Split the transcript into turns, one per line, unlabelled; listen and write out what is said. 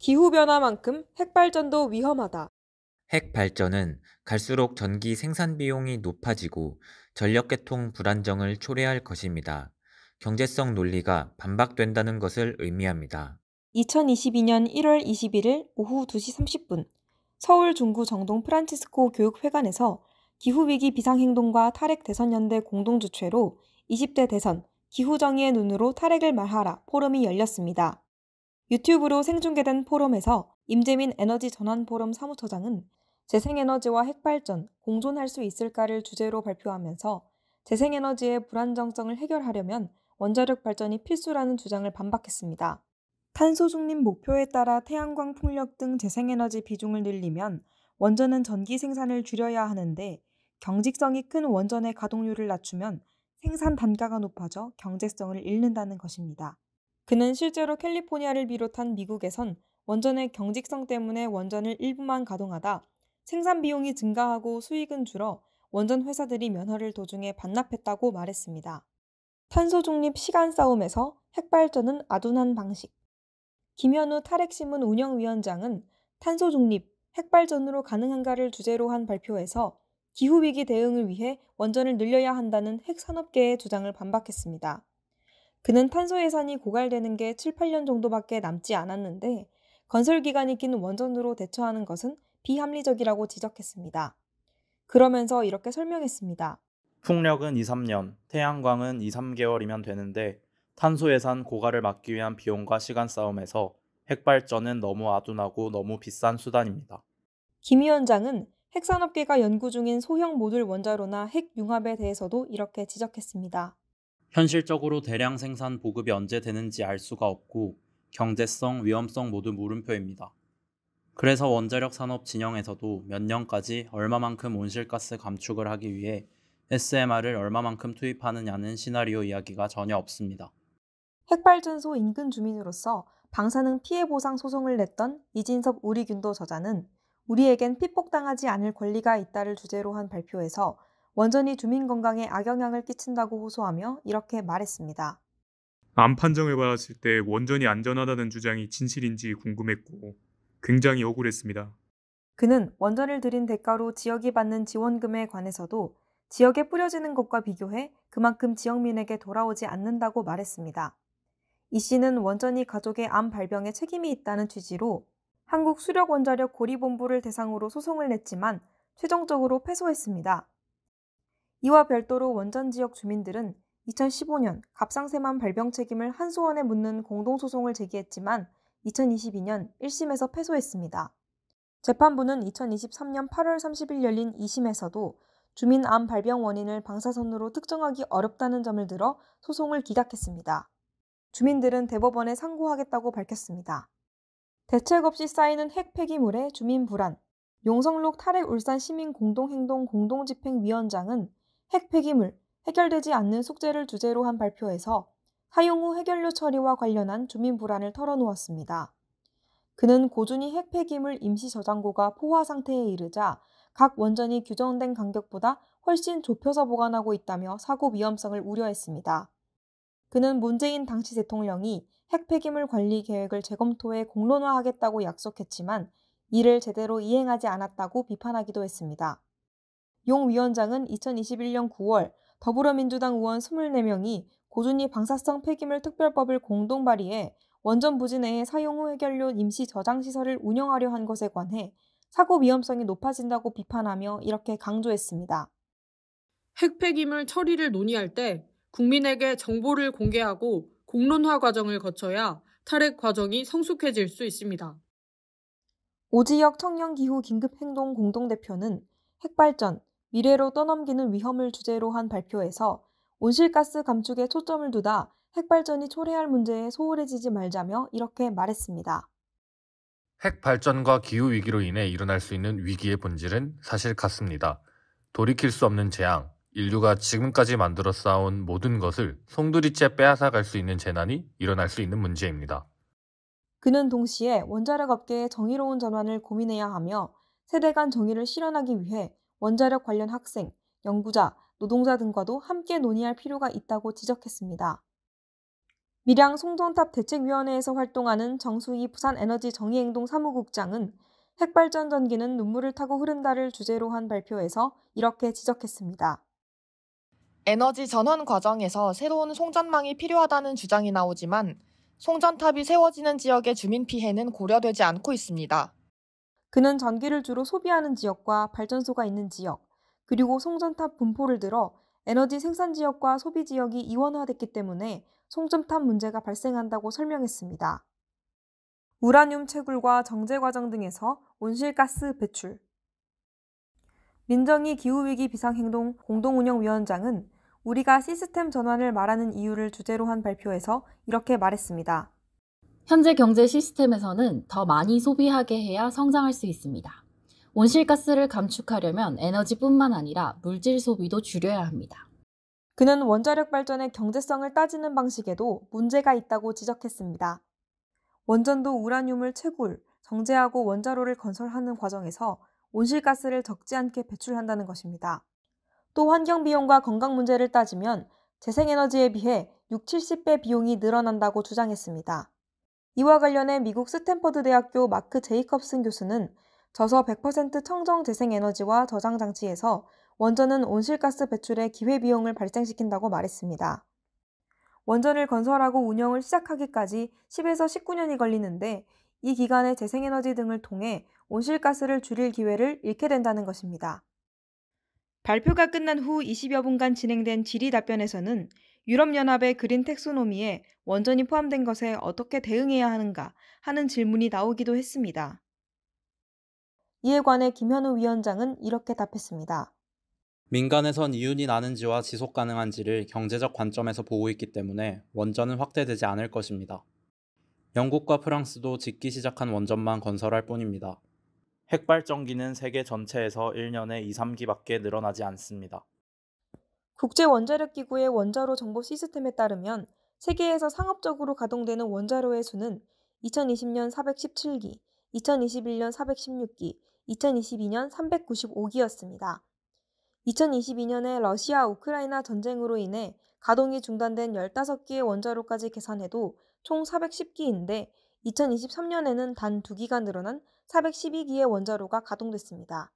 기후변화만큼 핵발전도 위험하다.
핵 발전은 갈수록 전기 생산 비용이 높아지고 전력계통 불안정을 초래할 것입니다. 경제성 논리가 반박된다는 것을 의미합니다.
2022년 1월 21일 오후 2시 30분 서울 중구 정동 프란치스코 교육회관에서 기후위기 비상행동과 탈핵 대선연대 공동주최로 20대 대선 기후정의의 눈으로 탈핵을 말하라 포럼이 열렸습니다. 유튜브로 생중계된 포럼에서 임재민 에너지전환포럼 사무처장은 재생에너지와 핵발전, 공존할 수 있을까를 주제로 발표하면서 재생에너지의 불안정성을 해결하려면 원자력 발전이 필수라는 주장을 반박했습니다. 탄소 중립 목표에 따라 태양광 풍력 등 재생에너지 비중을 늘리면 원전은 전기 생산을 줄여야 하는데 경직성이 큰 원전의 가동률을 낮추면 생산 단가가 높아져 경제성을 잃는다는 것입니다. 그는 실제로 캘리포니아를 비롯한 미국에선 원전의 경직성 때문에 원전을 일부만 가동하다 생산 비용이 증가하고 수익은 줄어 원전 회사들이 면허를 도중에 반납했다고 말했습니다. 탄소 중립 시간 싸움에서 핵발전은 아둔한 방식. 김현우 탈핵신문 운영위원장은 탄소 중립, 핵발전으로 가능한가를 주제로 한 발표에서 기후위기 대응을 위해 원전을 늘려야 한다는 핵산업계의 주장을 반박했습니다. 그는 탄소 예산이 고갈되는 게 7, 8년 정도밖에 남지 않았는데 건설 기간이 긴 원전으로 대처하는 것은 비합리적이라고 지적했습니다. 그러면서 이렇게 설명했습니다.
풍력은 2, 3년, 태양광은 2, 3개월이면 되는데 탄소 예산 고갈을 막기 위한 비용과 시간 싸움에서 핵발전은 너무 아둔하고 너무 비싼 수단입니다.
김 위원장은 핵산업계가 연구 중인 소형 모듈 원자로나 핵융합에 대해서도 이렇게 지적했습니다.
현실적으로 대량 생산 보급이 언제 되는지 알 수가 없고 경제성, 위험성 모두 물음표입니다. 그래서 원자력 산업 진영에서도 몇 년까지 얼마만큼 온실가스 감축을 하기 위해 SMR을 얼마만큼 투입하느냐는 시나리오 이야기가 전혀 없습니다.
핵발전소 인근 주민으로서 방사능 피해 보상 소송을 냈던 이진섭 우리균도 저자는 우리에겐 피폭당하지 않을 권리가 있다를 주제로 한 발표에서 원전이 주민 건강에 악영향을 끼친다고 호소하며 이렇게 말했습니다.
암 판정을 받았을 때 원전이 안전하다는 주장이 진실인지 궁금했고 굉장히 억울했습니다.
그는 원전을 들인 대가로 지역이 받는 지원금에 관해서도 지역에 뿌려지는 것과 비교해 그만큼 지역민에게 돌아오지 않는다고 말했습니다. 이 씨는 원전이 가족의 암 발병에 책임이 있다는 취지로 한국수력원자력 고리본부를 대상으로 소송을 냈지만 최종적으로 패소했습니다. 이와 별도로 원전 지역 주민들은 2015년 갑상샘암 발병 책임을 한수원에 묻는 공동소송을 제기했지만 2022년 1심에서 패소했습니다. 재판부는 2023년 8월 30일 열린 2심에서도 주민 암 발병 원인을 방사선으로 특정하기 어렵다는 점을 들어 소송을 기각했습니다. 주민들은 대법원에 상고하겠다고 밝혔습니다. 대책 없이 쌓이는 핵 폐기물에 주민 불안. 용성록 탈핵 울산 시민 공동행동 공동집행위원장은 핵 폐기물, 해결되지 않는 숙제를 주제로 한 발표에서 사용 후 해결료 처리와 관련한 주민 불안을 털어놓았습니다. 그는 고준위 핵 폐기물 임시 저장고가 포화 상태에 이르자 각 원전이 규정된 간격보다 훨씬 좁혀서 보관하고 있다며 사고 위험성을 우려했습니다. 그는 문재인 당시 대통령이 핵 폐기물 관리 계획을 재검토해 공론화하겠다고 약속했지만 이를 제대로 이행하지 않았다고 비판하기도 했습니다. 용 위원장은 2021년 9월 더불어민주당 의원 24명이 고준위 방사성 폐기물 특별법을 공동 발의해 원전 부지 내에 사용 후 해결료 임시 저장시설을 운영하려 한 것에 관해 사고 위험성이 높아진다고 비판하며 이렇게 강조했습니다.
핵 폐기물 처리를 논의할 때 국민에게 정보를 공개하고 공론화 과정을 거쳐야 탈핵 과정이 성숙해질 수 있습니다.
오지혁 청년기후 긴급행동 공동대표는 핵발전, 미래로 떠넘기는 위험을 주제로 한 발표에서 온실가스 감축에 초점을 두다 핵발전이 초래할 문제에 소홀해지지 말자며 이렇게 말했습니다.
핵 발전과 기후 위기로 인해 일어날 수 있는 위기의 본질은 사실 같습니다. 돌이킬 수 없는 재앙, 인류가 지금까지 만들어 쌓아온 모든 것을 송두리째 빼앗아갈 수 있는 재난이 일어날 수 있는 문제입니다.
그는 동시에 원자력 업계의 정의로운 전환을 고민해야 하며 세대 간 정의를 실현하기 위해 원자력 관련 학생, 연구자, 노동자 등과도 함께 논의할 필요가 있다고 지적했습니다. 밀양 송전탑 대책위원회에서 활동하는 정수희 부산에너지정의행동 사무국장은 핵발전 전기는 눈물을 타고 흐른다를 주제로 한 발표에서 이렇게 지적했습니다.
에너지 전환 과정에서 새로운 송전망이 필요하다는 주장이 나오지만 송전탑이 세워지는 지역의 주민 피해는 고려되지 않고 있습니다.
그는 전기를 주로 소비하는 지역과 발전소가 있는 지역, 그리고 송전탑 분포를 들어 에너지 생산 지역과 소비 지역이 이원화됐기 때문에 송전탑 문제가 발생한다고 설명했습니다. 우라늄 채굴과 정제 과정 등에서 온실가스 배출. 민정희 기후위기 비상행동 공동운영위원장은 우리가 시스템 전환을 말하는 이유를 주제로 한 발표에서 이렇게 말했습니다.
현재 경제 시스템에서는 더 많이 소비하게 해야 성장할 수 있습니다. 온실가스를 감축하려면 에너지뿐만 아니라 물질 소비도 줄여야 합니다.
그는 원자력 발전의 경제성을 따지는 방식에도 문제가 있다고 지적했습니다. 원전도 우라늄을 채굴, 정제하고 원자로를 건설하는 과정에서 온실가스를 적지 않게 배출한다는 것입니다. 또 환경 비용과 건강 문제를 따지면 재생에너지에 비해 60-70배 비용이 늘어난다고 주장했습니다. 이와 관련해 미국 스탠퍼드 대학교 마크 제이컵슨 교수는 저서 100% 청정 재생에너지와 저장 장치에서 원전은 온실가스 배출의 기회비용을 발생시킨다고 말했습니다. 원전을 건설하고 운영을 시작하기까지 10에서 19년이 걸리는데 이 기간에 재생에너지 등을 통해 온실가스를 줄일 기회를 잃게 된다는 것입니다. 발표가 끝난 후 20여 분간 진행된 질의 답변에서는 유럽연합의 그린 텍소노미에 원전이 포함된 것에 어떻게 대응해야 하는가 하는 질문이 나오기도 했습니다. 이에 관해 김현우 위원장은 이렇게 답했습니다.
민간에선 이윤이 나는지와 지속 가능한지를 경제적 관점에서 보고 있기 때문에 원전은 확대되지 않을 것입니다. 영국과 프랑스도 짓기 시작한 원전만 건설할 뿐입니다. 핵발전기는 세계 전체에서 1년에 2-3기밖에 늘어나지 않습니다.
국제원자력기구의 원자로 정보 시스템에 따르면 세계에서 상업적으로 가동되는 원자로의 수는 2020년 417기, 2021년 416기, 2022년 395기였습니다. 2022년에 러시아 우크라이나 전쟁으로 인해 가동이 중단된 15기의 원자로까지 계산해도 총 410기인데 2023년에는 단 2기가 늘어난 412기의 원자로가 가동됐습니다.